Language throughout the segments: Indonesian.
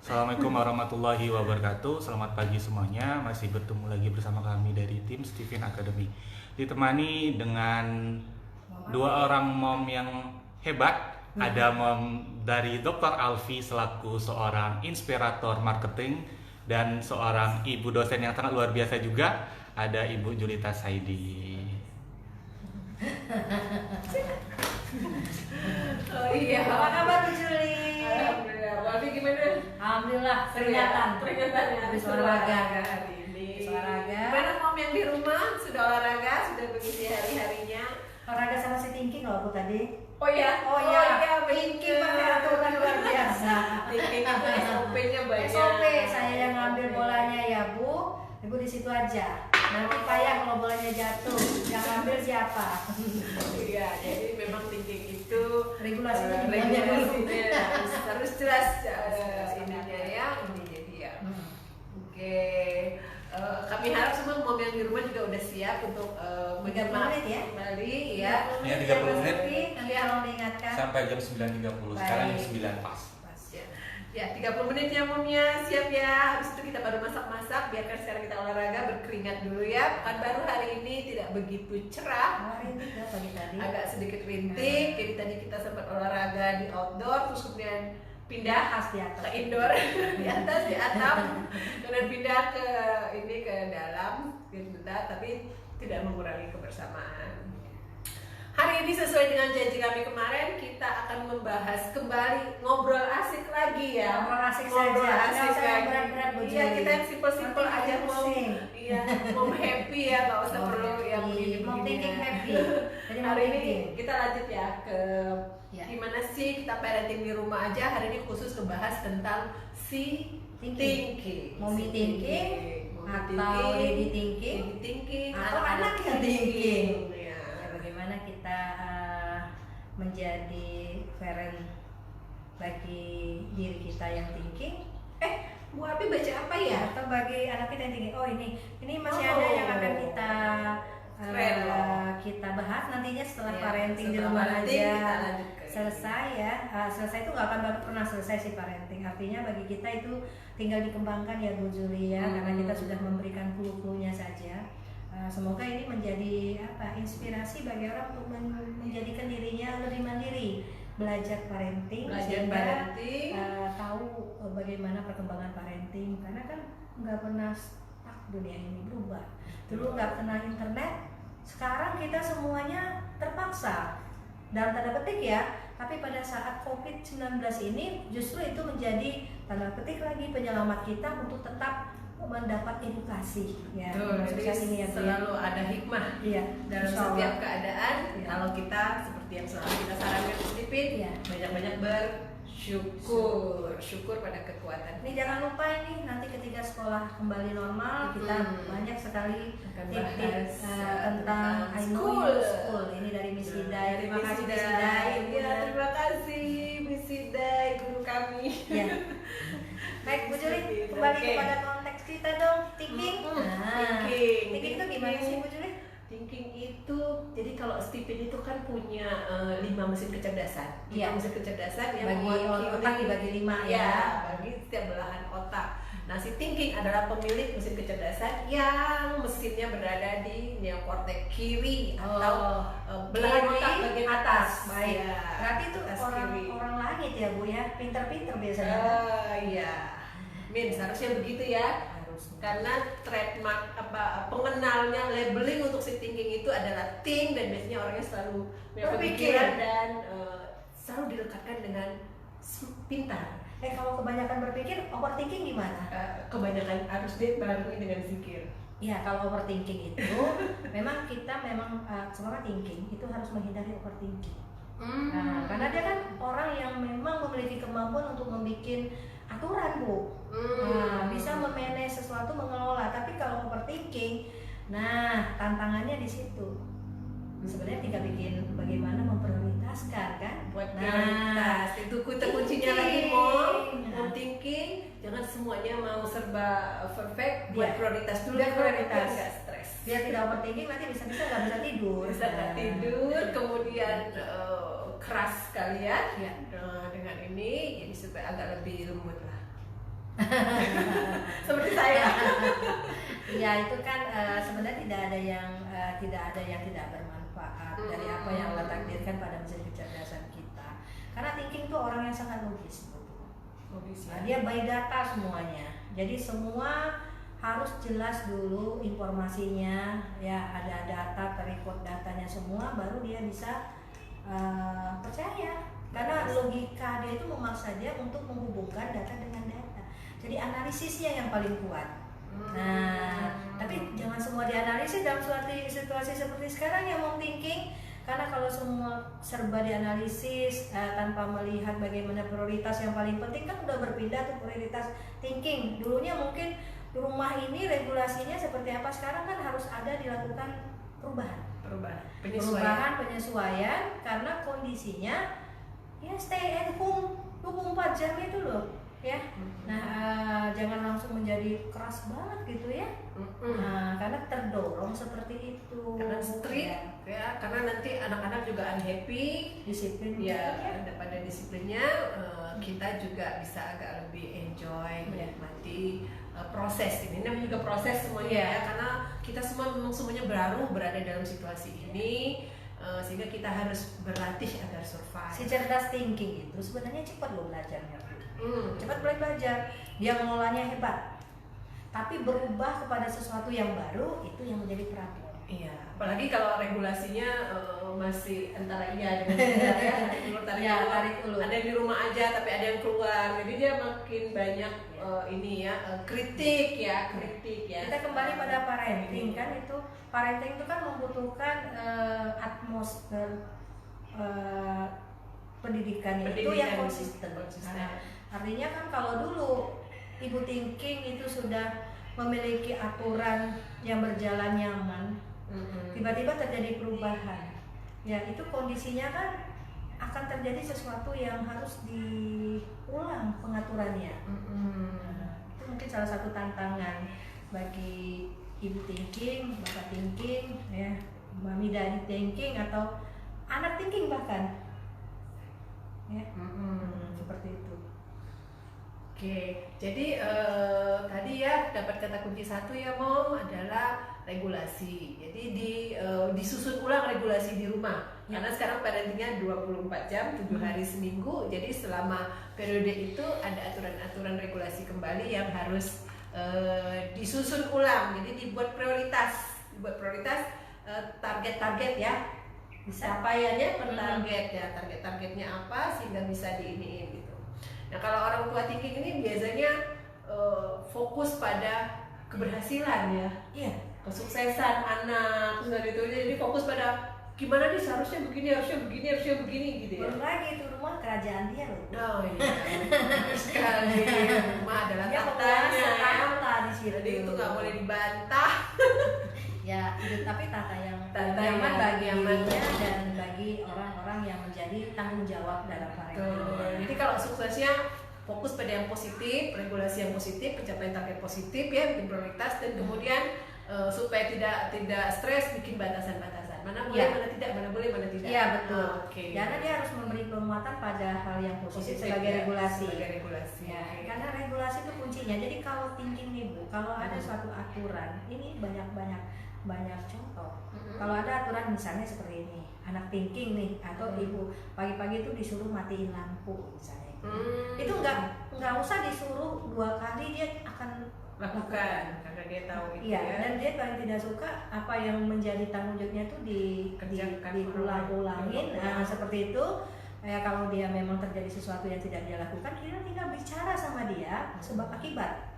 Assalamualaikum warahmatullahi wabarakatuh. Selamat pagi semuanya. Masih bertemu lagi bersama kami dari tim Steven Academy. Ditemani dengan dua orang mom yang hebat. Ada mom dari Dr. Alfi selaku seorang inspirator marketing dan seorang ibu dosen yang sangat luar biasa juga. Ada Ibu Julita Saidi. Oh iya, Apa kabar Bu Juli? alhamdulillah. Wafi gimana? Alhamdulillah, Peringatan ya. Habis olahraga. hari ini. Habis olahraga. Gimana mom yang di rumah? Sudah olahraga? Sudah mengisi hari-harinya? Olahraga sama si thinking loh Bu tadi. Oh iya, Thinking pakai aturan luar biasa. Thinking itu SOP-nya banyak. SOP, saya yang ngambil bolanya ya Bu. Ibu di situ aja. Nanti payah kalau bolanya jatuh. Yang ngambil siapa? Iya, jadi memang thinking itu Regulasinya gimana? regulasinya harus jelas ininya ya. Ini jadi ya. Oke. Kami harap semua mom yang di rumah juga udah siap untuk 30 menyimak menit ya? kembali ya. Ya, 30 menit. Nanti kalau diingatkan. Sampai jam 9.30. Sekarang jam 9 pas. Pas ya. Ya, 30 menit ya momnya, siap ya. Habis itu kita baru masak-masak, biarkan sekarang kita olahraga berkeringat dulu ya. Pekan baru hari ini tidak begitu cerah, Hari ini juga pagi tadi. agak sedikit rintik. Jadi tadi kita sempat olahraga di outdoor, terus kemudian pindah Khas di atas. ke indoor di atas di atap, kemudian pindah ke ini ke dalam sebentar, tapi tidak mengurangi kebersamaan. Hari ini sesuai dengan janji kami kemarin, kita akan membahas kembali ngobrol asik lagi ya. Ngobrol asik Ngobrol saja. asik Nggak usah yang lagi. berat-berat, Bu Iya, Juli. kita yang simple-simple Nanti aja mau. pusing. Iya, mau happy ya, nggak usah Mau perlu happy. yang begini. Mau thinking happy. Jadi mau Hari ini thinking. kita lanjut ya ke Ya. gimana sih kita parenting di rumah aja. Hari ini khusus ngebahas tentang si thinking. Mommy thinking, Mommy atau lady thinking, baby thinking, atau anak-anak anak yang thinking. Ya. Ya, bagaimana kita menjadi parent bagi diri kita yang thinking, Bu Abi baca apa ya? atau bagi anak kita yang thinking. Oh ini masih Oh. ada yang akan kita Keren loh. kita bahas nantinya setelah Ya, parenting di setelah rumah parenting, aja kita lanjut ke selesai ya. Selesai itu nggak akan pernah selesai sih parenting. Artinya bagi kita itu tinggal dikembangkan ya Bu Juli ya, karena kita sudah memberikan clue-cluenya saja. Semoga ini menjadi inspirasi bagi orang untuk menjadikan dirinya lebih mandiri, belajar parenting, Belajar sehingga, parenting. tahu bagaimana perkembangan parenting, karena kan nggak pernah stuck dunia ini, berubah. Dulu nggak kena internet, sekarang kita semuanya terpaksa dalam tanda petik ya, tapi pada saat COVID-19 ini justru itu menjadi tanda petik lagi penyelamat kita untuk tetap mendapat edukasi ya. Betul, jadi Edukasi ini ya, Bu, ya. selalu ada hikmah Iya, dalam insya Allah. setiap keadaan. Iya. Kalau kita seperti yang selalu kita sarankan Stephen, Iya. banyak-banyak bersyukur, syukur pada kekuatan. Ini jangan lupa ini nanti ketika sekolah kembali normal kita banyak sekali Akan tip-tip bahas, tentang I know school. you school. Ini dari Miss Hidai. Terima kasih Miss Hidai. Ya, terima kasih Miss Hidai, guru kami. Ya. Baik Bu Juli, kembali Oke. kepada konteks kita dong, thinking. Thinking. Thinking itu gimana sih Bu Juli? Thinking itu, jadi kalau Stephen itu kan punya 5 mesin kecerdasan. Iya. 5 mesin kecerdasan yang Bagi mewakili- otak dibagi 5 ya. Ya, bagi setiap belahan otak. Nah, si thinking adalah pemilik mesin kecerdasan yang mesinnya berada di neokortek kiri atau belahan kiri, otak bagian atas. atas. Baik. Ya, Berarti itu atas orang kiri. orang langit ya Bu ya, pinter-pinter biasanya. Iya. Min, seharusnya begitu ya. Harus. Karena trademark pengenalnya labeling untuk si thinking itu adalah think, dan biasanya orangnya selalu punya Berpikir. pemikiran dan selalu dilekatkan dengan pintar. Kalau kebanyakan berpikir, overthinking gimana? Kebanyakan harus dibarengi dengan zikir. Ya, kalau overthinking itu memang kita seorang thinking itu harus menghindari overthinking. Nah, karena dia kan orang yang memang memiliki kemampuan untuk membuat aturan Bu. Nah, bisa memanage sesuatu, mengelola. Tapi kalau overthinking, nah tantangannya di situ. Sebenarnya tinggal bikin bagaimana memprioritaskan kan. Buat Nah, prioritas itu kuncinya lagi mau thinking, jangan semuanya mau serba perfect. Buat Iya. prioritas dulu, Biar prioritas. biar nggak stres. biar tidak overthinking nanti bisa-bisa nggak bisa tidur. Bisa nggak Nah. tidur, kemudian keras kalian Iya. dengan ini, jadi supaya agak lebih lembut lah. seperti saya. Ya itu kan sebenarnya tidak ada yang tidak bermanfaat dari apa yang Allah takdirkan pada mesin kecerdasan kita. Karena thinking itu orang yang sangat logis. Nah, dia by data semuanya. Jadi semua harus jelas dulu informasinya, ya ada data, terrecord datanya semua, baru dia bisa percaya. Karena logika dia itu memaksa dia untuk menghubungkan data dengan data. Jadi analisisnya yang paling kuat. Nah, tapi jangan semua dianalisis dalam suatu situasi seperti sekarang yang mau thinking. Karena kalau semua serba dianalisis tanpa melihat bagaimana prioritas yang paling penting, kan udah berpindah tuh prioritas thinking. Dulunya mungkin rumah ini regulasinya seperti apa, sekarang kan harus ada dilakukan penyesuaian karena kondisinya ya stay at home 24 jam itu loh ya. Nah, jangan langsung menjadi keras banget gitu ya. Nah, karena terdorong seperti itu. Karena strict ya, karena nanti anak-anak juga unhappy, disiplin ya, pada disiplinnya kita juga bisa agak lebih enjoy menikmati proses ini. Namanya juga proses semuanya ya, karena kita semua memang semuanya baru berada dalam situasi ini. Sehingga kita harus berlatih agar survive. Si cerdas thinking itu sebenarnya cepat loh belajarnya. Cepat belajar, dia mengelolanya hebat. Tapi berubah kepada sesuatu yang baru itu yang menjadi problem. Iya, apalagi kalau regulasinya masih antara iya dengan tidak ya, tarik ulur. Ada yang di rumah aja tapi ada yang keluar. Jadi dia makin banyak kritik ya. Kita kembali pada parenting kan, itu parenting itu kan membutuhkan atmosfer pendidikannya itu yang konsisten. Nah, artinya kan kalau dulu ibu thinking itu sudah memiliki aturan yang berjalan nyaman, tiba-tiba terjadi perubahan, ya itu kondisinya kan akan terjadi sesuatu yang harus diulang pengaturannya. Itu mungkin salah satu tantangan bagi ibu thinking, bapak thinking, ya, mami daddy thinking atau anak thinking bahkan, ya, seperti itu. Oke, jadi tadi ya dapat kata kunci satu ya Mom adalah regulasi. Jadi disusun ulang regulasi di rumah. Karena sekarang parentingnya 24 jam, 7 hari seminggu. Jadi selama periode itu ada aturan-aturan regulasi kembali yang harus disusun ulang. Jadi dibuat prioritas, target-target ya. Capaiannya per target ya, target-targetnya apa sehingga bisa diiniin gitu. Nah kalau orang tua thinking ini biasanya fokus pada keberhasilan ya, kesuksesan anak, terus itu jadi fokus pada gimana nih seharusnya begini gitu ya. Belum lagi itu rumah kerajaan dia loh. Oh iya, sekali rumah adalah tatanya. Di situ. Jadi itu nggak boleh dibantah. Ya, itu tapi tata yang nyaman bagi dirinya dan bagi orang-orang yang menjadi tanggung jawab dalam parenting. Jadi kalau suksesnya fokus pada yang positif, regulasi yang positif, pencapaian target positif ya, bikin prioritas dan kemudian supaya tidak stres, bikin batasan-batasan. Mana boleh, mana tidak, mana boleh, mana tidak. Iya betul. Okay. Karena dia harus memberi penguatan pada hal yang positif sebagai ya, regulasi. Sebagai regulasi. Ya, karena regulasi itu kuncinya. Jadi kalau thinking nih Bu, kalau ada suatu aturan, ini banyak contoh. Kalau ada aturan misalnya seperti ini, anak thinking nih atau ibu pagi-pagi itu disuruh matiin lampu misalnya. Itu nggak usah disuruh 2 kali, dia akan lakukan karena dia tahu itu ya. Dan dia paling tidak suka apa yang menjadi tanggung jawabnya itu diulang-ulangin. Nah, seperti itu. Ya, kalau dia memang terjadi sesuatu yang tidak dia lakukan, kita tinggal bicara sama dia sebab akibat.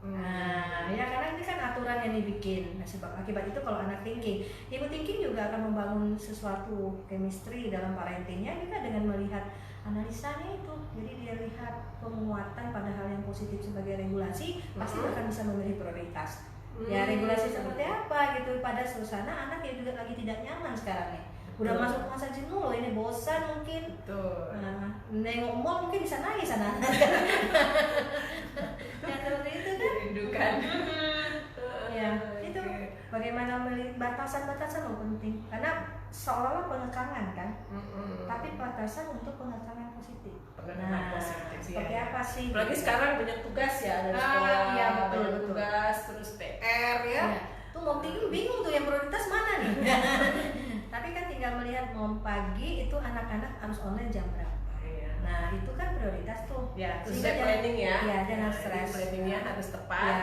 Nah, ya karena ini kan aturan yang dibikin. Nah, sebab akibat itu kalau anak thinking, ibu thinking juga akan membangun sesuatu chemistry dalam parentingnya juga dengan melihat analisanya itu. Jadi dia lihat penguatan pada hal yang positif sebagai regulasi, pasti akan bisa memilih prioritas. Ya regulasi seperti apa gitu pada suasana anak yang juga lagi tidak nyaman sekarang nih. Udah masuk masa jenuh loh, ini bosan mungkin. Nah, nengok mall mungkin bisa nangis sana. Ya seperti itu kan. Rindukan. Ya, itu bagaimana melihat batasan-batasan loh penting. Karena seolah-olah pengekangan kan. Tapi batasan untuk pengekangan positif. Pengenalan positif, seperti ya. apa sih? Apalagi sekarang banyak tugas ya dari sekolah, iya, betul, banyak betul. tugas, terus PR ya. Tuh mau tinggi bingung tuh yang prioritas mana nih. Tapi kan tinggal melihat mau pagi itu anak-anak harus online jam berapa. Nah itu kan prioritas tuh. Ya, terus Sehingga planning ya. Iya, jangan stres. Planningnya harus tepat. Ya,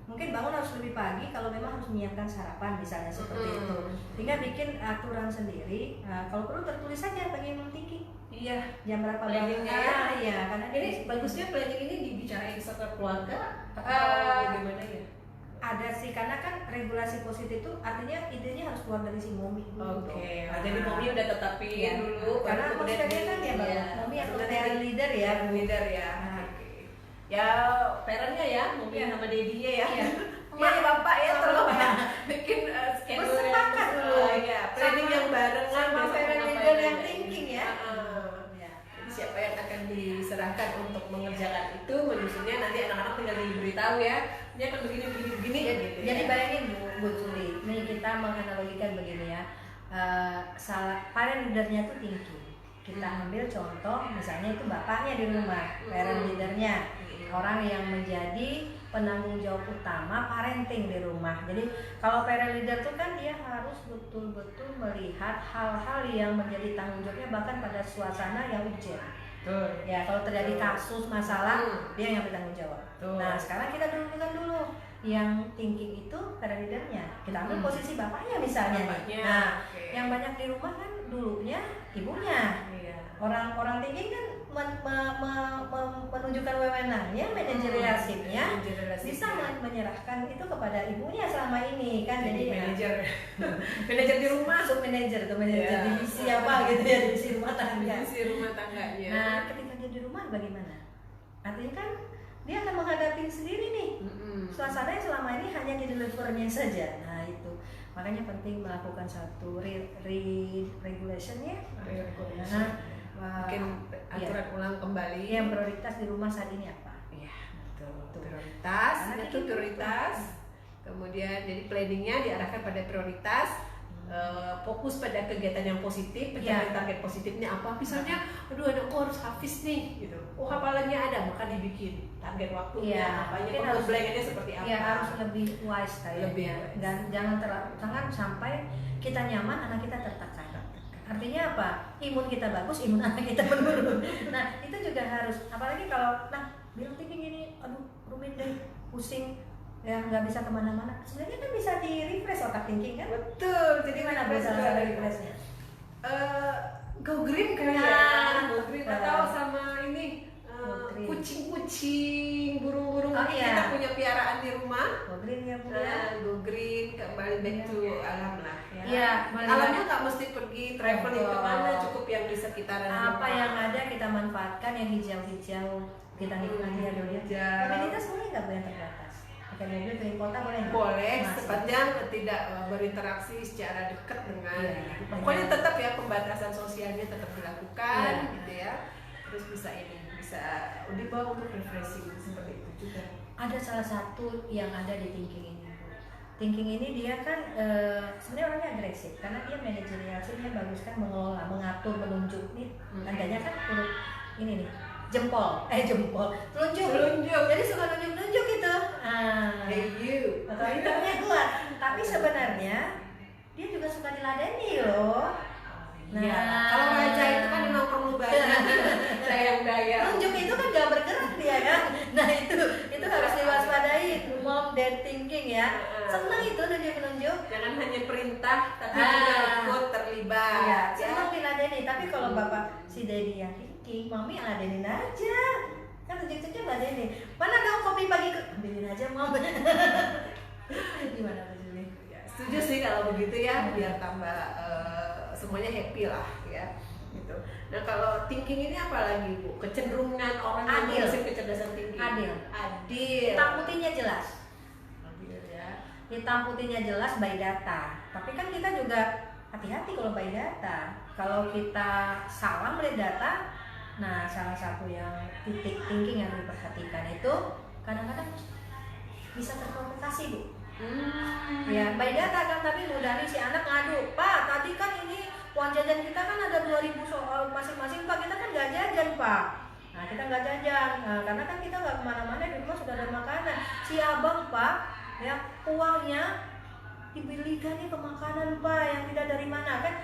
mungkin bangun harus lebih pagi kalau memang harus menyiapkan sarapan misalnya seperti itu. Sehingga bikin aturan sendiri. Kalau perlu tertulis saja bagi yang tinggi. Iya. Jam berapa Planningnya bangun. ya. Iya, karena Ini bagusnya planning ini dibicarain sama keluarga atau bagaimana ya? ada sih, karena kan regulasi positif itu artinya idenya harus keluar dari si momi dulu. Oke, jadi momi udah tetapin Iya. dulu. Karena baru kemudian maksudnya kan ya Bang, momi atau parent leader ya. Parent leader ya. Nah. Oke. Ya parentnya ya, momi Iya. sama dedinya ya. Iya. Emak bapak ya tolong ya bikin schedule Bersepakat dulu. ya, planning Sama- yang barengan sama besok parent ngapain leader yang aja. thinking ya. Ya. Jadi siapa yang akan diserahkan untuk mengerjakan itu, menyusunnya nanti anak-anak tinggal diberitahu ya. Dia akan begini ya gitu. Jadi ya. bayangin Bu Suli, ini kita menganalogikan begini ya. Salah parent leadernya tuh thinking. Kita ambil contoh misalnya itu bapaknya di rumah, parent leadernya, orang yang menjadi penanggung jawab utama parenting di rumah. Jadi kalau parent leader tuh kan dia harus betul-betul melihat hal-hal yang menjadi tanggung jawabnya bahkan pada suasana yang urgent. Betul. Ya kalau terjadi kasus masalah dia yang bertanggung jawab. Betul. Nah sekarang kita dulu yang thinking itu parent leadernya. Kita ambil posisi bapaknya misalnya. Bapaknya, Nah oke. yang banyak di rumah kan dulunya ibunya. Iya. Orang thinking kan menunjukkan wewenangnya, manajerialshipnya, bisa menyerahkan itu kepada ibunya selama ini kan. Jadi manajer manajer di rumah, masuk manajer atau manajer Ya. divisi apa gitu ya, divisi rumah tangga. divisi rumah tangganya. Nah, ketika dia di rumah bagaimana? Artinya kan dia akan menghadapi sendiri nih. Suasananya selama ini hanya di delivernya saja. Nah, itu. Makanya penting melakukan satu regulationnya. Mungkin aturan ulang kembali. Yang prioritas di rumah saat ini apa? Iya, betul. Prioritas, Karena itu prioritas. Kemudian jadi planningnya diarahkan pada prioritas. Fokus pada kegiatan yang positif, pencapaian target positifnya apa? Misalnya, aduh anakku harus hafiz nih, gitu. Oh hafalannya ada, maka dibikin target waktunya, apanya, pembelajarannya seperti apa? Ya harus lebih wise kayaknya. Lebih wise. Dan jangan sampai kita nyaman, anak kita tertekan. Artinya apa? Imun kita bagus, imun anak kita menurun. Nah itu juga harus. Apalagi kalau, bilang thinking ini, aduh rumit deh, pusing. Ya nggak bisa kemana-mana. Sebenarnya kan bisa di refresh otak thinking kan? Betul. Jadi Gimana salah refreshnya? Go green kayaknya. Go green atau sama ini kucing-kucing, burung-burung. Oh, Kita iya. punya piaraan di rumah. Go green ya Bu. Go green, kembali back to alam lah. Ya. Iya, Alamnya nggak mesti pergi traveling Betul. kemana, cukup yang di sekitaran Apa rumah. yang ada kita manfaatkan, yang hijau-hijau kita nikmati ya dulu ya. Hijau. Mobilitas boleh nggak Bu yang terbatas? Pakai mobil keliling kota boleh nggak? Boleh, Masih. sepanjang tidak berinteraksi secara dekat dengan. Iya. Pokoknya tetap ya pembatasan sosialnya tetap dilakukan, Iya. gitu ya. Terus bisa dibawa untuk refreshing seperti itu juga. Ada salah satu yang ada di thinking ini Bu. Thinking ini dia kan sebenarnya orangnya agresif karena dia manajerial, dia bagus kan mengelola, mengatur, menunjuk nih. Tandanya kan huruf ini nih, jempol, telunjuk. Jadi suka nunjuk gitu. Hey you. Otoritasnya kuat, tapi sebenarnya dia juga suka diladeni loh. Iya. Kalau raja itu kan memang perlu banyak daya. Nunjuk itu kan gak bergerak dia kan. Nah itu harus diwaspadai mom dan thinking ya. Senang itu nunjuk. Jangan hanya perintah, tapi juga ikut terlibat. Iya, ya. senang diladeni. Tapi kalau bapak si daddy yang thinking, mami yang ladenin aja. Kan nunjuk-nunjuk ladeni. Mana dong kopi pagi? Ambilin aja mom. Gimana Bu Juli? Ya, setuju sih kalau begitu ya, biar tambah semuanya happy lah ya. Gitu. Nah kalau thinking ini apa lagi Bu? Kecenderungan orang yang Adil. menguasai kecerdasan thinking. Adil. Adil. Hitam putihnya jelas. Adil ya. Hitam putihnya jelas by data. Tapi kan kita juga hati-hati kalau by data. Kalau kita salah melihat data, nah salah satu yang titik thinking yang diperhatikan itu kadang-kadang bisa terprovokasi Bu. Ya by data kan, tapi mudah nih si anak ngadu, Pak tadi kan ini uang jajan kita kan ada 2.000 soal masing-masing Pak, kita kan nggak jajan Pak. Nah kita nggak jajan, karena kan kita nggak kemana-mana, di rumah sudah ada makanan. Si abang Pak, ya uangnya dibelikannya ke makanan Pak, yang tidak dari mana kan.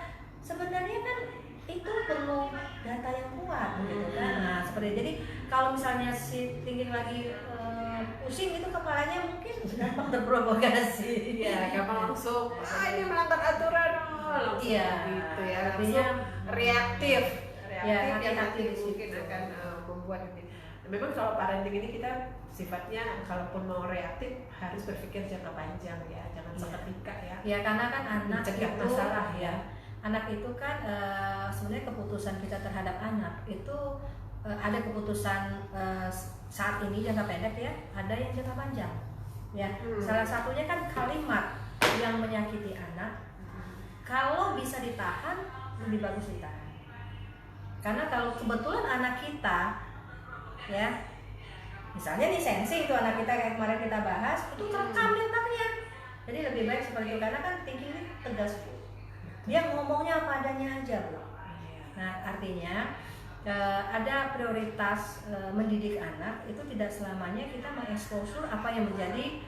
Sebenarnya kan itu perlu data yang kuat gitu kan. Nah seperti jadi kalau misalnya si thinking lagi pusing itu kepalanya mungkin gampang terprovokasi. Iya, gampang langsung ini melanggar aturan langsung gitu ya. Artinya reaktif ya, yang hati-hati nanti mungkin akan membuat ini. Memang kalau parenting ini kita sifatnya kalaupun mau reaktif harus berpikir jangka panjang ya, jangan seketika ya. Ya karena kan anak mencegah itu masalah ya. Anak itu kan sebenarnya keputusan kita terhadap anak itu ada keputusan saat ini jangka pendek ya, ada yang jangka panjang. Ya, salah satunya kan kalimat yang menyakiti anak. Kalau bisa ditahan, lebih bagus ditahan. Karena kalau kebetulan anak kita, ya, misalnya nih sensi itu anak kita kayak kemarin kita bahas, itu kerekam di otaknya. Jadi lebih baik seperti itu karena kan thinking ini tegas Bu. Dia ngomongnya apa adanya aja Bu. Nah artinya ada prioritas mendidik anak itu tidak selamanya kita mengeksposur apa yang menjadi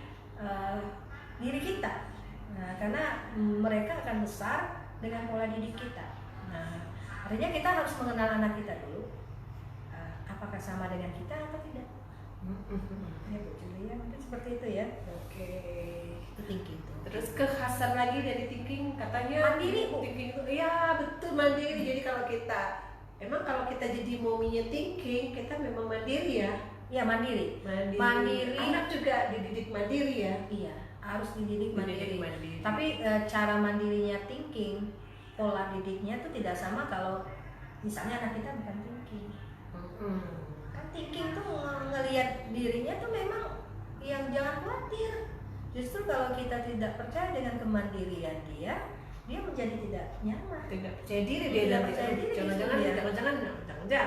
diri kita. Nah, karena mereka akan besar dengan pola didik kita. Nah, artinya kita harus mengenal anak kita dulu. Apakah sama dengan kita atau tidak? Ya Bu Julia, mungkin seperti itu ya. Oke. Itu thinking tuh. Terus kekhasan lagi dari thinking katanya mandiri Bu. Thinking itu iya betul mandiri. Jadi kalau kita jadi mominya thinking, kita memang mandiri ya. Iya mandiri. Mandiri. Anak juga dididik mandiri ya. Iya, harus dididik mandiri. Mandiri. Tapi cara mandirinya thinking, pola didiknya itu tidak sama kalau misalnya anak kita bukan thinking. Kan thinking tuh ngelihat dirinya tuh memang yang jangan khawatir. Justru kalau kita tidak percaya dengan kemandirian dia menjadi tidak nyaman. Tidak percaya diri dia. Tidak percaya diri. Jangan ya.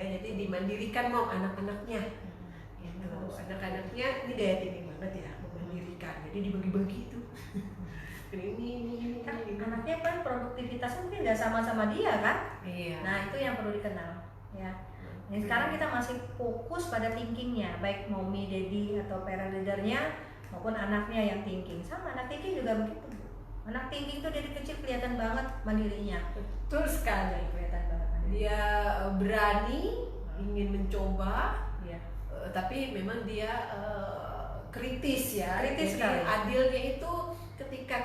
Jadi dimandirikan mau anak-anaknya. Gitu. Anak-anaknya ini daya tinggi banget ya, memandirikan. Jadi dibagi-bagi itu. Ini. Anaknya kan produktivitasnya mungkin nggak sama-sama dia kan? Iya. Nah itu yang perlu dikenal ya. Nah, sekarang kita masih fokus pada thinkingnya, baik mommy, daddy atau parent leadernya maupun anaknya yang thinking. Sama anak thinking juga begitu. Anak thinking itu dari kecil kelihatan banget mandirinya. Betul sekali. Kelihatan banget mandirinya. Dia berani, ingin mencoba, ya. Tapi memang dia kritis ya. Kritis Jadi sekali. adilnya itu ketika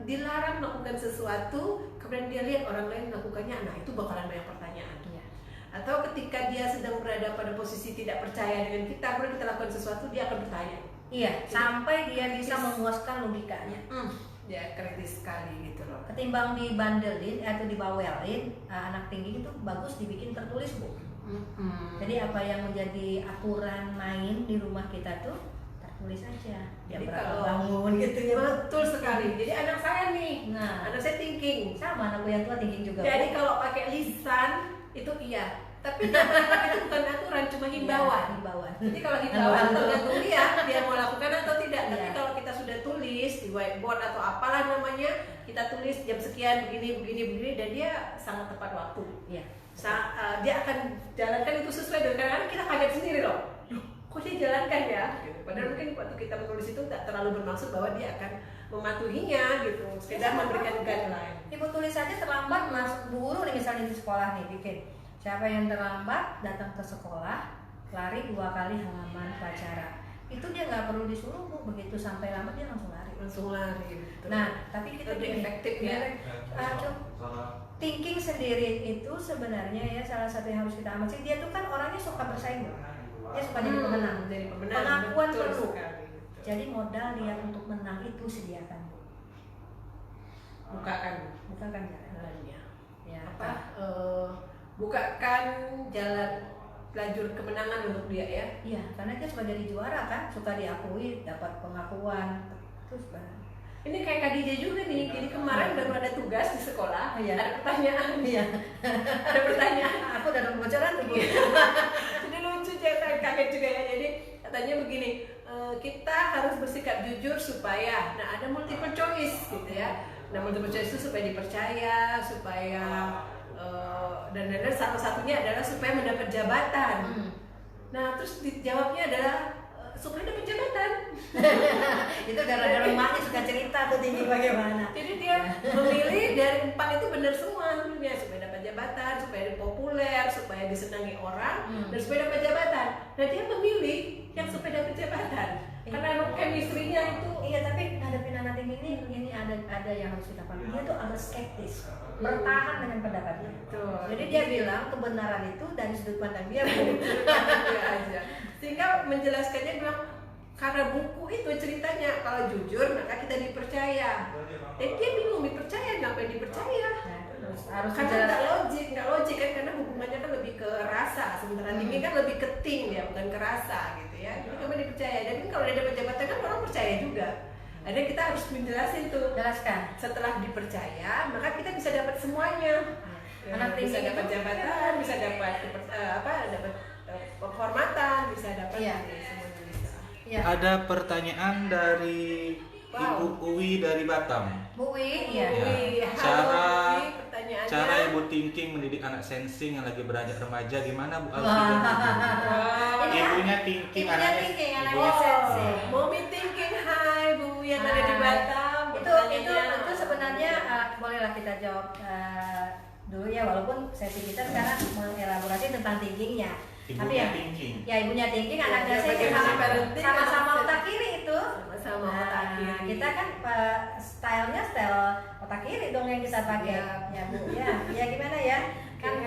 dilarang melakukan sesuatu, kemudian dia lihat orang lain melakukannya, nah itu bakalan banyak pertanyaan. Ya. Atau ketika dia sedang berada pada posisi tidak percaya dengan kita, kemudian kita lakukan sesuatu, dia akan bertanya. Iya, sampai dia bisa memuaskan logikanya. Ya kritis sekali gitu loh. Ketimbang dibandelin atau dibawelin, anak tinggi itu bagus dibikin tertulis Bu. Jadi apa yang menjadi aturan main di rumah kita tuh tertulis aja. Jadi kalau kalau bangun gitu ya. Betul sekali. Jadi anak saya nih, Nah, anak saya thinking. sama anakku yang tua thinking juga. Jadi Bu. kalau pakai lisan itu iya, tapi itu bukan aturan, cuma himbauan. Iya, himbauan. Jadi kalau himbauan tergantung dia mau lakukan atau tidak. Tapi Iya. kalau kita sudah tulis di whiteboard atau apalah namanya, kita tulis jam sekian begini dan dia sangat tepat waktu. Iya. Dia akan jalankan itu sesuai dengan kadang-kadang kita kaget sendiri loh. Kok dia jalankan ya? Gitu. Padahal mungkin waktu kita menulis itu tak terlalu bermaksud bahwa dia akan mematuhinya gitu, sekedar memberikan guideline. Ibu tulis aja terlambat masuk Bu guru nih misalnya di sekolah nih bikin. Siapa yang terlambat datang ke sekolah, lari 2 kali halaman upacara. Itu dia nggak perlu disuruh Bu, begitu sampai lambat dia langsung lari. Betul. Nah, tapi kita lebih efektif ya. Thinking sendiri itu sebenarnya ya salah satu yang harus kita amati. Dia tuh kan orangnya suka bersaing, Bu. Dia suka jadi pemenang. Pengakuan betul perlu. sekali. Jadi modal dia untuk menang itu sediakan Bu. Bukakan jalannya. Ya. Bukakan jalan lajur kemenangan untuk dia ya. Iya, karena dia suka jadi juara kan, suka diakui, dapat pengakuan. Terus Ini kayak Kak Dija juga nih. Jadi kemarin baru ada tugas di sekolah. Iya. Ada pertanyaan. Iya. Ada pertanyaan. Aku udah dapat bocoran tuh Bu. Jadi lucu saya kaget juga ya. Jadi katanya begini, kita harus bersikap jujur supaya, nah ada multiple choice gitu ya. Nah, multiple choice itu supaya dipercaya, supaya dan salah satunya adalah supaya mendapat jabatan. Nah, terus dijawabnya adalah supaya dapat jabatan. Itu gara-gara emaknya suka cerita tuh tinggi bagaimana. Jadi dia memilih dari 4 itu benar semua sebenarnya, supaya dapat jabatan, supaya populer, supaya disenangi orang, dan supaya dapat jabatan. Nah, dia memilih yang supaya dapat jabatan. Karena emang chemistry-nya itu. Iya, tapi ngadepin anak ini ada yang harus kita pahami. Dia tuh agak skeptis, bertahan dengan pendapatnya. Jadi dia bilang kebenaran itu dari sudut pandang dia, dia aja. Sehingga menjelaskannya bilang karena buku itu ceritanya kalau jujur maka kita dipercaya. Dan dia bingung dipercaya, ngapain dipercaya? Harus karena nggak logik kan, karena hubungannya kan lebih ke rasa, sementara tinggi kan lebih ke ting ya, bukan ke rasa gitu ya. Jadi kami dipercaya, dan kalau dia dapat jabatan kan orang percaya juga. Ada kita harus menjelasin tuh. Jelaskan. Setelah dipercaya, maka kita bisa dapat semuanya. Anak Bisa dapat jabatan, bisa dapat dapat penghormatan, bisa dapat semuanya bisa. Ya. Ada pertanyaan dari Ibu Uwi dari Batam. Bu Wi, iya. Ya. Halo, Uwi, pertanyaannya. Cara Ibu thinking mendidik anak sensing yang lagi beranjak remaja gimana Bu Alfi? Ibunya thinking, anaknya sensing. Mommy thinking, hai Bu yang ada di Batam. Itu sebenarnya bolehlah kita jawab dulu ya, walaupun sesi kita sekarang mengelaborasi tentang thinkingnya. Tapi ya, thinking. Ya ibunya thinking, anaknya Ya, sensing, sama-sama otak kiri itu. Sama otak kiri. Kita kan stylenya style otak kiri dong yang kita pakai. Ya Bu, ya gimana ya? Kan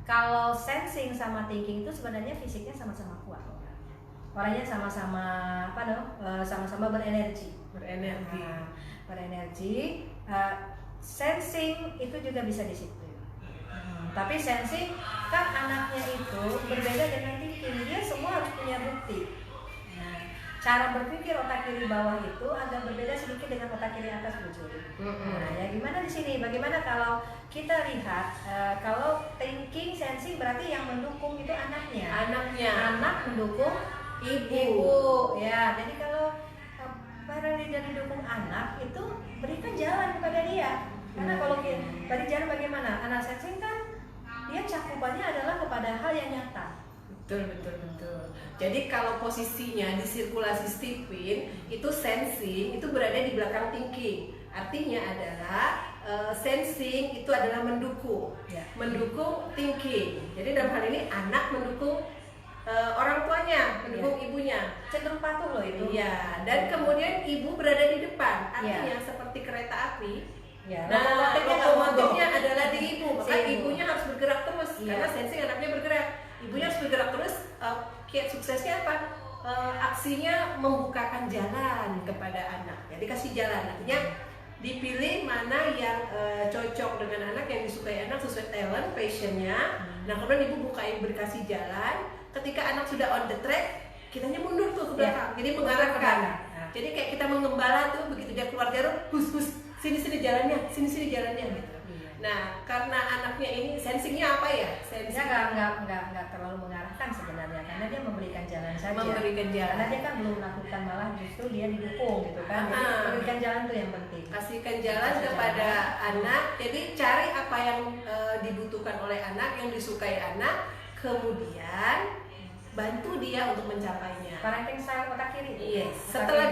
kalau sensing sama thinking itu sebenarnya fisiknya sama-sama kuat. Orangnya sama-sama sama-sama berenergi. Berenergi. Sensing itu juga bisa disiplin. Tapi sensing kan anaknya itu berbeda dengan thinking, dia semua harus punya bukti. Nah, cara berpikir otak kiri bawah itu agak berbeda sedikit dengan otak kiri atas, Bu Juli. Nah, ya gimana di sini? Bagaimana kalau kita lihat kalau thinking, sensing berarti yang mendukung itu anaknya. Anak mendukung ibu. Ya, jadi kalau para leader didukung anak itu berikan jalan kepada dia. Karena kalau tadi jalan bagaimana? Anak sensing kan dia cakupannya adalah kepada hal yang nyata. Betul. Jadi kalau posisinya di sirkulasi Stephen itu sensing itu berada di belakang thinking. Artinya adalah sensing itu adalah mendukung thinking. Jadi dalam hal ini anak mendukung orang tuanya, mendukung ibunya. Cenderung patuh loh itu. Iya. Dan kemudian ibu berada di depan. Artinya seperti kereta api. Ya, Nah, lokomotifnya adalah di ibu, maka ibunya harus bergerak terus karena sensing anaknya bergerak. Ibunya harus bergerak terus. Kiat suksesnya apa? Aksinya membukakan jalan kepada anak. Jadi kasih jalan. Artinya dipilih mana yang cocok dengan anak, yang disukai anak sesuai talent, passionnya. Nah, kemudian ibu berkasih jalan. Ketika anak sudah on the track, kitanya mundur tuh ke belakang. Jadi mengarahkan. Jadi kayak kita mengembala tuh, begitu dia keluar jarum, hus sini jalannya gitu. Nah, karena anaknya ini sensingnya apa ya? Sensingnya nggak terlalu mengarahkan sebenarnya, karena dia memberikan jalan saja. Karena dia kan belum melakukan, malah justru dia didukung gitu kan. Jadi memberikan jalan tuh yang penting. Kasihkan jalan kepada anak. Jadi cari apa yang dibutuhkan oleh anak, yang disukai anak, kemudian bantu dia untuk mencapainya. Parenting style otak kiri. Yes. Setelah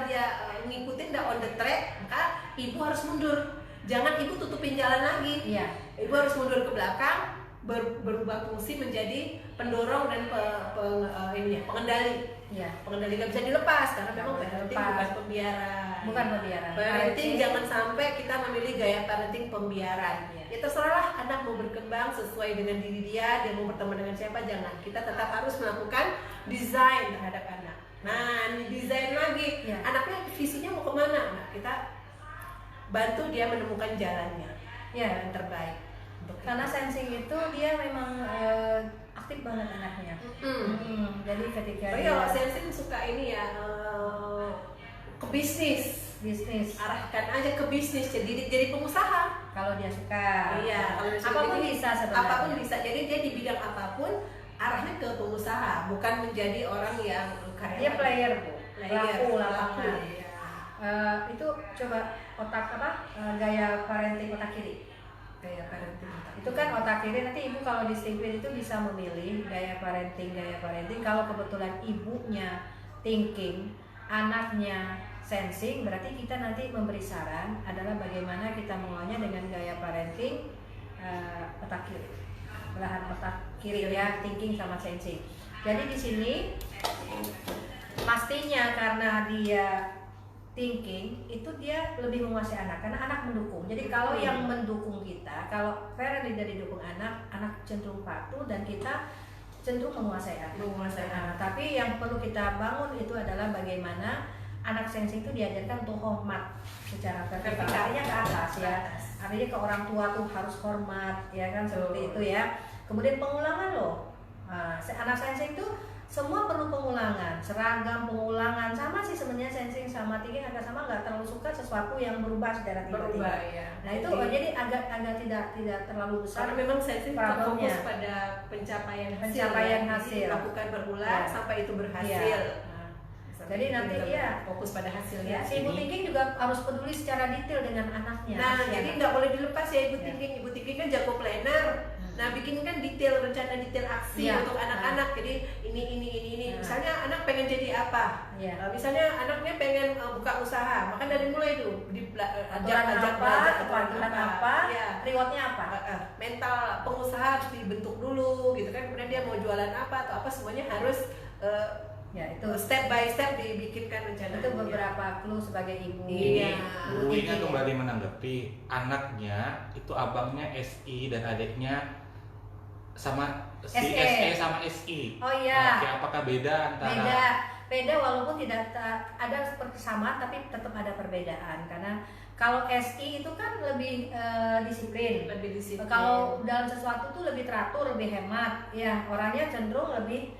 dia ngikutin on the track, maka ibu harus mundur. Jangan ibu tutupin jalan lagi. Iya. Ibu harus mundur ke belakang, berubah fungsi menjadi pendorong dan pengendali. Iya. Pengendali nggak bisa dilepas karena memang parenting bukan pembiaran. Parenting jangan sampai kita memilih gaya parenting pembiaran. Ya terserahlah anak mau berkembang sesuai dengan diri dia mau berteman dengan siapa, jangan. Kita tetap harus melakukan desain terhadap anak. Nah, desain lagi. Anaknya visinya mau kemana? Nah, kita bantu dia menemukan jalannya yang terbaik. Karena sensing itu dia memang aktif banget anaknya. Jadi ketika kalau sensing suka ini ya ke bisnis, arahkan aja ke bisnis, jadi pengusaha. Kalau dia suka. Iya, kalau dia suka, apapun bisa sebenarnya. Apapun bisa. Jadi dia di bidang apapun arahnya ke pengusaha, bukan menjadi orang yang karyawan. Dia player, Bu. Laku lapangan. itu coba gaya parenting otak kiri. Gaya parenting Itu kan otak kiri, nanti ibu kalau di Stephen itu bisa memilih gaya parenting. Kalau kebetulan ibunya thinking, anaknya sensing, berarti kita nanti memberi saran adalah bagaimana kita mengolahnya dengan gaya parenting otak kiri, belahan otak kiri ya, thinking sama sensing. Jadi di sini pastinya karena dia thinking itu dia lebih menguasai anak karena anak mendukung. Jadi kalau yang mendukung kita, kalau parent leader didukung anak cenderung patuh dan kita cenderung menguasai anak. Tapi yang perlu kita bangun itu adalah bagaimana anak sensing itu diajarkan untuk hormat secara vertikal, artinya ke atas ya. Artinya ke orang tua tuh harus hormat ya kan, seperti itu ya. Kemudian pengulangan loh. Anak sensing tuh semua perlu pengulangan, seragam pengulangan, sama sih sebenarnya sensing sama thinking agak sama, nggak terlalu suka sesuatu yang berubah secara tiba-tiba. Ya. Nah itu jadi agak tidak terlalu besar. Karena memang sensing fokus pada pencapaian hasil, lakukan berulang sampai itu berhasil. Jadi nanti dia fokus pada hasilnya. Ya, si ibu thinking juga harus peduli secara detail dengan anaknya. Nah, jadi nggak boleh dilepas ya ibu thinking. Ibu thinking kan jago planner. Nah, bikin kan rencana detail aksi untuk anak-anak. Jadi ini. Misalnya anak pengen jadi apa? Misalnya anaknya pengen buka usaha, maka dari mulai itu ajak apa, rewardnya apa? Mental pengusaha harus dibentuk dulu, gitu kan. Kemudian dia mau jualan apa atau apa, semuanya harus itu step by step dibikinkan rencana. Itu beberapa clue sebagai ibu. Bu Ina kembali menanggapi anaknya itu abangnya SI dan adiknya sama si SE sama SI. Oh iya. Oke, apakah beda antara? Beda walaupun tidak ada seperti sama tapi tetap ada perbedaan karena kalau SI itu kan lebih disiplin. Kalau dalam sesuatu tuh lebih teratur, lebih hemat. Ya, orangnya cenderung lebih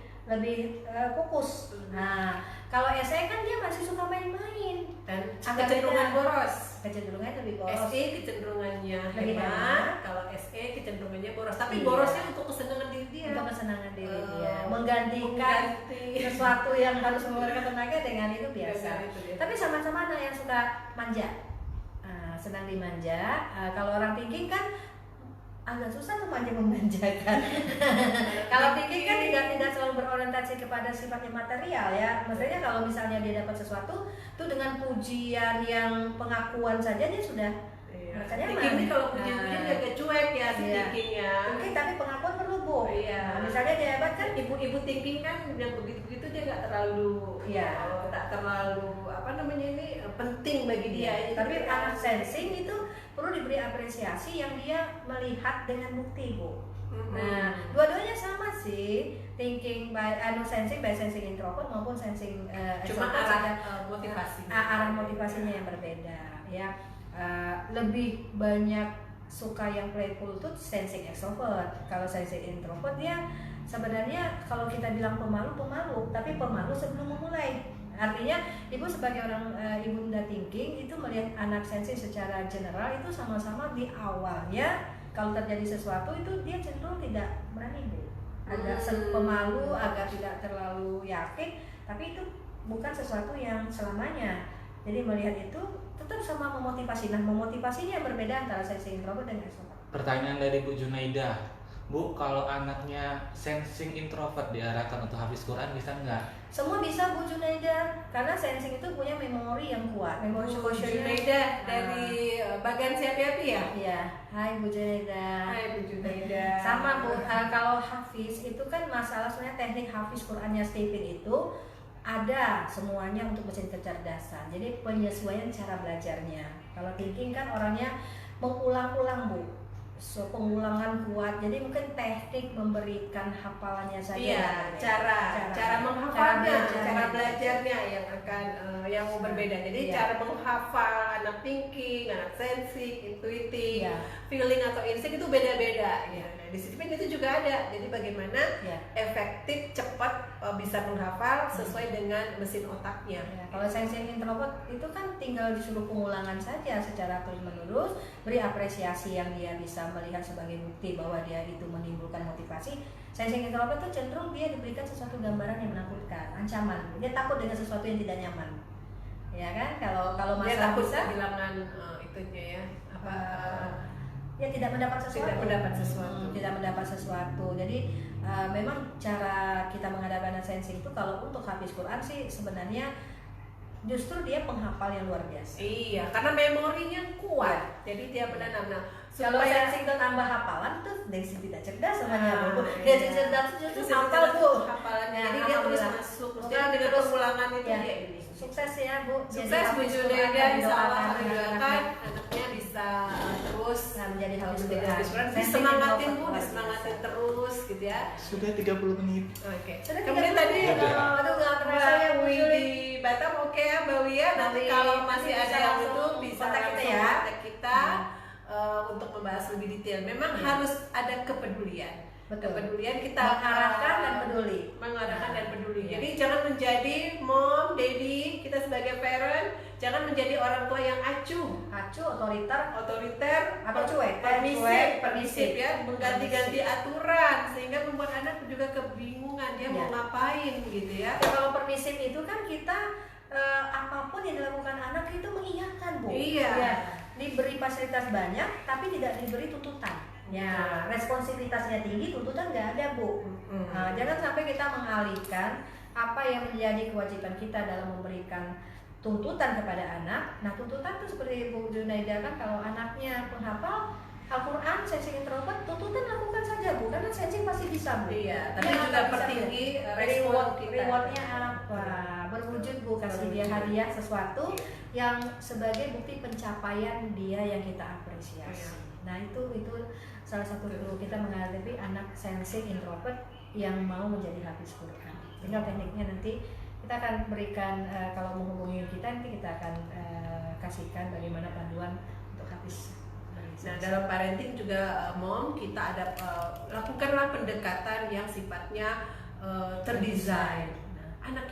fokus. Nah, kalau SE kan dia masih suka main-main dan kecenderungan boros. Kecenderungannya lebih boros. SE kecenderungannya lebih hemat, kalau SE kecenderungannya boros. Tapi borosnya untuk kesenangan diri dia. Untuk kesenangan diri dia. Menggantikan sesuatu yang harus mengeluarkan tenaga dengan itu biasa. Tapi sama-sama anak yang suka manja. Senang dimanja. Kalau orang thinking kan agak susah tuh memanjakan. Kalau thinking kan tidak selalu berorientasi kepada sifatnya material ya. Maksudnya kalau misalnya dia dapat sesuatu tuh dengan pujian yang pengakuan saja dia sudah rasanya ini kalau pujian-pujian dia agak cuek ya thinkingnya. Mungkin tapi pengakuan perlu Bu. Misalnya dia hebat kan, ibu thinking kan yang begitu-begitu dia nggak terlalu penting bagi dia. Tapi anak sensing itu perlu diberi apresiasi yang dia melihat dengan bukti Bu. Nah, dua-duanya sama sih, thinking by sensing introvert maupun sensing cuma arah motivasinya yang berbeda ya. Lebih banyak suka yang playful tuh sensing extrovert. Kalau sensing introvert dia sebenarnya kalau kita bilang pemalu, tapi pemalu sebelum memulai. Artinya ibu sebagai orang ibunda thinking itu melihat anak sensing secara general itu sama-sama di awalnya kalau terjadi sesuatu itu dia cenderung tidak berani Bu. Agak pemalu, agak tidak terlalu yakin, tapi itu bukan sesuatu yang selamanya. Jadi melihat itu tetap sama memotivasi. Nah, memotivasinya berbeda antara sensing introvert dan extrovert. Pertanyaan dari Bu Junaida, Bu, kalau anaknya sensing introvert diarahkan untuk hafiz Quran bisa nggak? Semua bisa Bu Junaida, karena sensing itu punya memori yang kuat. Memori Junaida dari bagian siapa ya? Iya. Hai Bu Junaida. Hai Bu Junaida. Sama Bu, kalau hafiz itu kan masalah sebenarnya teknik hafiz Qurannya Stephen itu ada semuanya untuk mesin kecerdasan. Jadi penyesuaian cara belajarnya. Kalau thinking kan orangnya mengulang-ulang Bu. Pengulangan kuat, jadi mungkin teknik memberikan hafalannya saja. Cara menghafalnya, cara belajarnya yang akan yang berbeda. Jadi cara menghafal anak thinking, anak sensing, intuitif, feeling atau insting itu beda-beda. Nah, disiplin itu juga ada. Jadi bagaimana efektif, cepat bisa menghafal sesuai dengan mesin otaknya. Kalau sensing introvert itu kan tinggal disuruh pengulangan saja secara terus-menerus, beri apresiasi yang dia bisa melihat sebagai bukti bahwa dia itu menimbulkan motivasi. Sensing introvert itu cenderung dia diberikan sesuatu gambaran yang menakutkan, ancaman. Dia takut dengan sesuatu yang tidak nyaman. ya kan? Kalau Dia masalah takut bisa kehilangan itunya ya, apa ya tidak mendapat sesuatu. tidak mendapat sesuatu. Jadi memang cara kita menghadapi anak sensing itu, kalau untuk hafiz Quran sih sebenarnya justru dia penghafal yang luar biasa. Iya, karena memorinya kuat, jadi dia menanam. Nah, Kalau supaya sensing itu nambah hafalan tuh dari si tidak cerdas namanya Bu. iya. Dia cerdas itu Itu justru hafal Bu. hafalannya. Nah, Jadi dia terus alhamdulillah. masuk. Semoga Jadi dengan terus, pengulangan itu ya, dia ini. sukses ya Bu. Sukses Bu hafiz Junaida, Quran, insya Allah doakan doakan anaknya bisa terus menjadi hafiz menjadi hafiz Quran. Quran. Disemangatin Bu, Luar disemangatin biasa. terus gitu ya. Sudah 30 menit. Oke. Sudah Kemudian 30 tadi menit. Aduh, nggak terasa ya, Bu Mbak Juli. di Batam oke ya Mbak Wia. Nanti Nanti kalau masih bisa ada yang langsung itu bisa kontak kita langsung ya. kontak kita untuk membahas lebih detail. Memang harus ada kepedulian. Betul. Kepedulian kita Mengarahkan dan peduli. Mengarahkan dan peduli. Iya. Jadi jangan menjadi mom, daddy, kita sebagai parent jangan menjadi orang tua yang acuh, otoriter atau cuek, permisif ya, mengganti-ganti aturan sehingga membuat anak juga kebingungan dia mau Ya. ngapain gitu ya. Ya, kalau permisif itu kan kita apapun yang dilakukan anak itu mengiyakan Bu. Iya. Ya, diberi fasilitas banyak tapi tidak diberi tuntutan. Ya, responsibilitasnya tinggi, tuntutan nggak ada Bu. Nah, jangan sampai kita mengalihkan apa yang menjadi kewajiban kita dalam memberikan tuntutan kepada anak. Nah, tuntutan itu seperti Bu Junaida kan, kalau anaknya penghafal Al-Quran, sensing introvert, tuntutan lakukan saja Bu, karena sensing pasti bisa Bu. Iya, tapi Dia juga akan bisa, pertinggi Bu. respon kita. Rewardnya apa? Berwujud Bu, kasih dia hadiah sesuatu yang sebagai bukti pencapaian dia yang kita apresiasi. Nah, itu salah satu dulu kita menghadapi anak sensing introvert yang mau menjadi hafiz Quran. Tinggal tekniknya nanti kita akan berikan, kalau menghubungi kita nanti kita akan kasihkan bagaimana panduan untuk hafiz. Nah, dalam parenting juga mom kita ada lakukanlah pendekatan yang sifatnya terdesain. Anak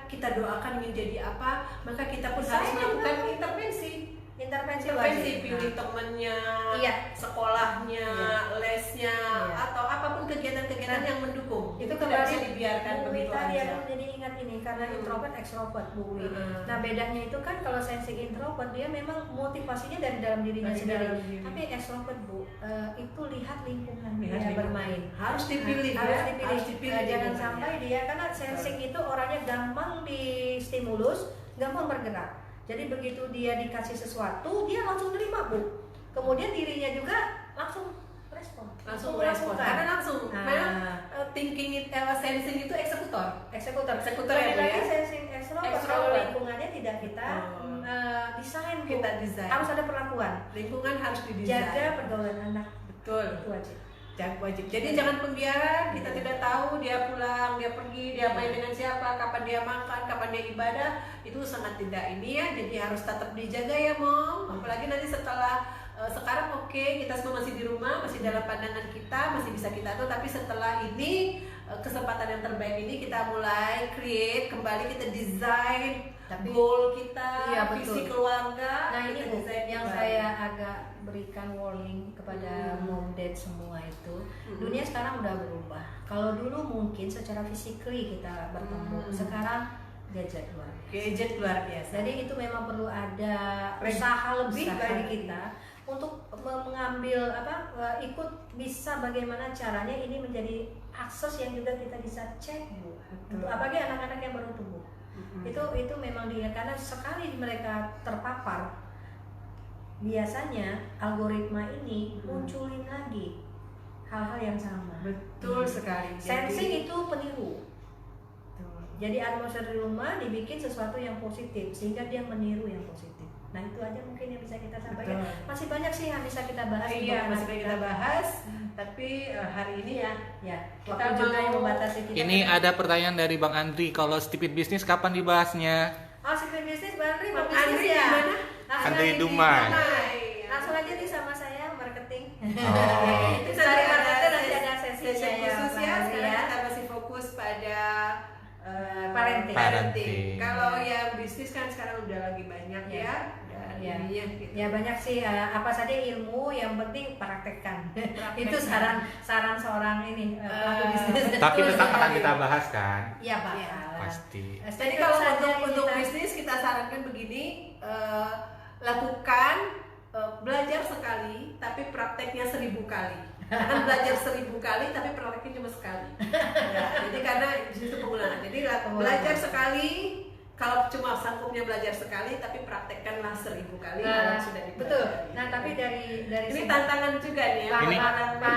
kita doakan ingin jadi apa, maka kita pun harus melakukan intervensi wajib. pilih temennya, Iya. sekolahnya, Iya. lesnya, Iya. atau apapun kegiatan-kegiatan yang mendukung. Itu tidak kembali bisa dibiarkan Bu begitu Wita, dia aja. kan jadi ingat ini karena introvert extrovert Bu Wi. Nah, Hmm. bedanya itu kan kalau sensing introvert dia memang motivasinya dari dalam dirinya Dari sendiri. dalam diri. Tapi extrovert Bu, itu lihat lingkungan Lihat dia lingkungan. bermain. Harus dipilih harus ya, dipilih. harus dipilih Jangan lingkungannya. sampai dia, karena sensing itu orangnya gampang distimulus, gampang bergerak. Jadi begitu dia dikasih sesuatu, dia langsung terima Bu. Kemudian dirinya juga langsung respon. Langsung merespon melakukan. karena langsung memang Nah, sensing itu eksekutor eksekutor ya Bu lagi ya. sensing extrovert, Extrovert. kalau lingkungannya tidak kita desain Bu. Kita desain. Harus ada perlakuan, Lingkungan harus didesain. jaga pergaulan anak, Betul. itu wajib. Wajib. Jadi jangan pembiaran, kita tidak tahu dia pulang, dia pergi, dia main dengan siapa, kapan dia makan, kapan dia ibadah, itu sangat tidak ini ya. Jadi harus tetap dijaga ya Mom. Apalagi nanti setelah sekarang oke, kita semua masih di rumah, masih dalam pandangan kita, masih bisa kita atur, tapi setelah ini kesempatan yang terbaik ini kita mulai create kembali, kita desain Tapi- goal kita, Iya, visi betul. keluarga. Nah, ini kita Bu, desain yang kembali. saya agak berikan warning kepada mom dad semua itu, dunia sekarang udah berubah. Kalau dulu mungkin secara physically kita bertemu, sekarang gadget luar biasa. Gadget luar biasa. Jadi itu memang perlu ada usaha lebih Usaha. bagi kita untuk mengambil ikut bisa bagaimana caranya ini menjadi akses yang juga kita bisa cek Bu. Untuk apalagi anak-anak yang baru tumbuh. Itu memang dia, karena sekali mereka terpapar, biasanya algoritma ini munculin lagi hal-hal yang sama. Betul sekali. Sensing itu peniru. Jadi atmosfer di rumah dibikin sesuatu yang positif sehingga dia meniru yang positif. Nah, itu aja mungkin yang bisa kita sampaikan. Betul. Masih banyak sih yang bisa kita bahas. Iya, untuk masih anak banyak kita bahas. Tapi hari ini ya kita Kita juga mau- yang membatasi kita. Ini ada pertanyaan dari Bang Andri, kalau Stupid Business kapan dibahasnya? Secret bisnis Bang Andri, Bang mau bisnis Andri ya? gimana? Langsung Andri aja di- Dumai. Langsung aja nih sama saya marketing. Oh. Itu dari marketing nanti ada sesinya sesi ya, khusus Bang ya. Andri Sekarang ya. kita masih fokus pada parenting. Kalau yang bisnis kan sekarang udah lagi banyak ya. Ya, ya banyak sih apa saja ilmu yang penting praktekkan. Itu saran seorang ini pelaku bisnis. Tapi tetap akan kita bahas kan? Iya Pak. Pasti. Jadi kalau untuk bisnis kita sarankan begini, lakukan belajar sekali tapi prakteknya 1000 kali. Jangan belajar 1000 kali tapi prakteknya cuma sekali. Ya, jadi karena itu pengulangan. Jadi belajar sekali. Kalau cuma sanggupnya belajar sekali, tapi praktekkanlah 1000 kali kalau sudah dipelajari. Betul. Nah, tapi dari ini tantangan juga nih ya. Pak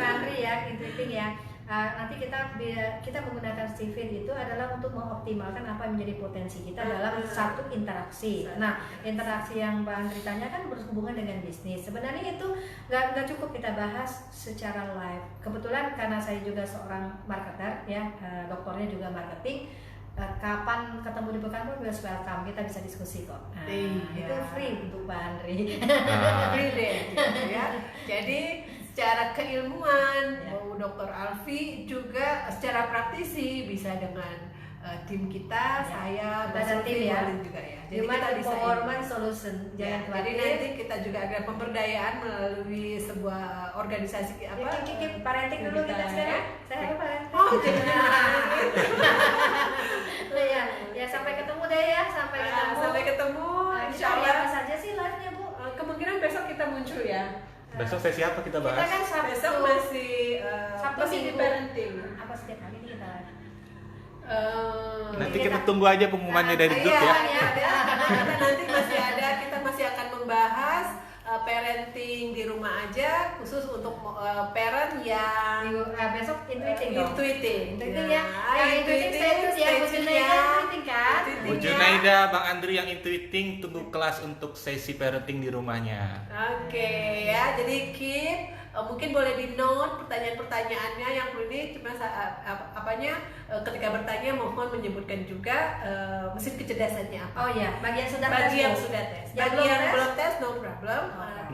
Andri ya, intuiting ya. Nanti kita menggunakan Steven itu adalah untuk mengoptimalkan apa yang menjadi potensi kita dalam satu interaksi. Nah, interaksi yang Mbak Andri tanya kan berhubungan dengan bisnis. Sebenarnya itu nggak cukup kita bahas secara live. Kebetulan karena saya juga seorang marketer ya, doktornya juga marketing. Kapan ketemu di Pekanbaru juga welcome, kita bisa diskusi kok. Itu free untuk Pak Andri. Free deh, gitu ya. Jadi secara keilmuan, Dr. Alfi juga secara praktisi bisa dengan tim kita, saya, ada tim ya, juga ya. Jadi Human kita bisa Empowerment Solution. Jangan jadi nanti kita juga ada pemberdayaan melalui sebuah organisasi apa? Parenting dulu kita sekarang. Saya apa parenting? Oh, jadi ya sampai ketemu deh ya, sampai ketemu. Insya Allah. Apa saja sih live-nya Bu? Kemungkinan besok kita muncul ya. Besok sesi apa kita bahas? Kita kan besok masih di parenting. Apa setiap hari ini kita live? Nanti kita tunggu aja pengumumannya dari grup ya. Nanti kita masih akan membahas parenting di rumah aja, khusus untuk parent yang besok intuiting ya. Intuiting status ya, Bu Junaida intuiting kan? Bu Junaida, Bang Andri yang intuiting, tunggu kelas untuk sesi parenting di rumahnya. Oke ya, jadi keep mungkin boleh di note pertanyaan-pertanyaannya yang perlu ini cuma ketika bertanya mohon menyebutkan juga mesin kecerdasannya apa. Oh ya, bagi yang sudah tes. Bagi yang belum tes no problem.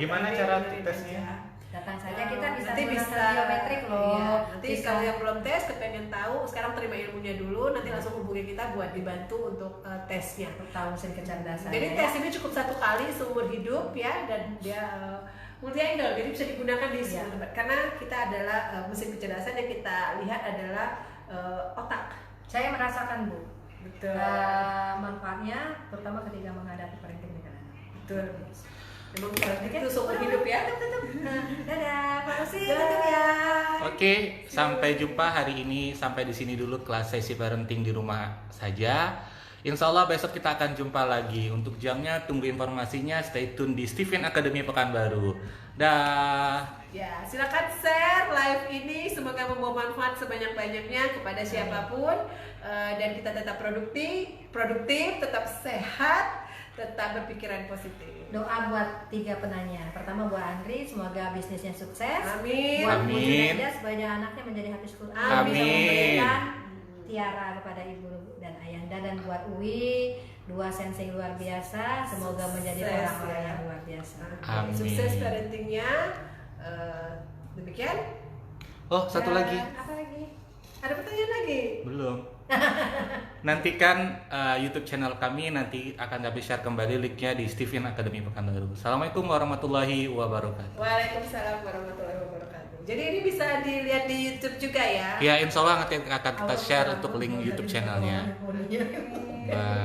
Gimana cara tesnya? Datang saja, kita nanti bisa biometrik loh. Iya, nanti kalau yang belum tes kepengen tahu, sekarang terima ilmunya dulu, nanti langsung hubungi kita buat dibantu untuk tesnya. Untuk tahu mesin kecerdasan. Jadi tes ini cukup 1 kali seumur hidup ya, dan dia multi angle, jadi bisa digunakan di semua tempat. Karena kita adalah mesin kecerdasan yang kita lihat adalah otak. Saya merasakan Bu. Betul. Manfaatnya terutama ketika menghadapi parenting dengan anak. Betul. Memang itu seumur hidup ya. Dadah, makasih ya. Oke, sampai jumpa hari ini. Sampai di sini dulu kelas sesi parenting di rumah saja. Insya Allah besok kita akan jumpa lagi. Untuk jamnya tunggu informasinya. Stay tune di Steven Academy Pekanbaru. Dah. Ya, silakan share live ini. Semoga membawa manfaat sebanyak-banyaknya kepada siapapun. Dan kita tetap produktif, tetap sehat, tetap berpikiran positif. Doa buat 3 penanya. Pertama buat Andri, semoga bisnisnya sukses. Amin. Buat Bu Amin. Junaida, supaya anaknya menjadi hafiz Quran. Amin. Bisa memberikan tiara kepada ibu dan ayahanda. Dan buat Uwi, 2 sensei luar biasa. Semoga menjadi orang-orang yang luar biasa. Amin. Sukses parentingnya. Demikian. Oh, satu lagi. Apa lagi? Ada pertanyaan lagi? Belum. Nantikan YouTube channel kami, nanti akan kami share kembali linknya di Steven Academy Pekanbaru. Assalamualaikum warahmatullahi wabarakatuh. Waalaikumsalam warahmatullahi wabarakatuh. Jadi ini bisa dilihat di YouTube juga ya? Ya, insya Allah nanti akan kita share untuk link YouTube channelnya. Bye.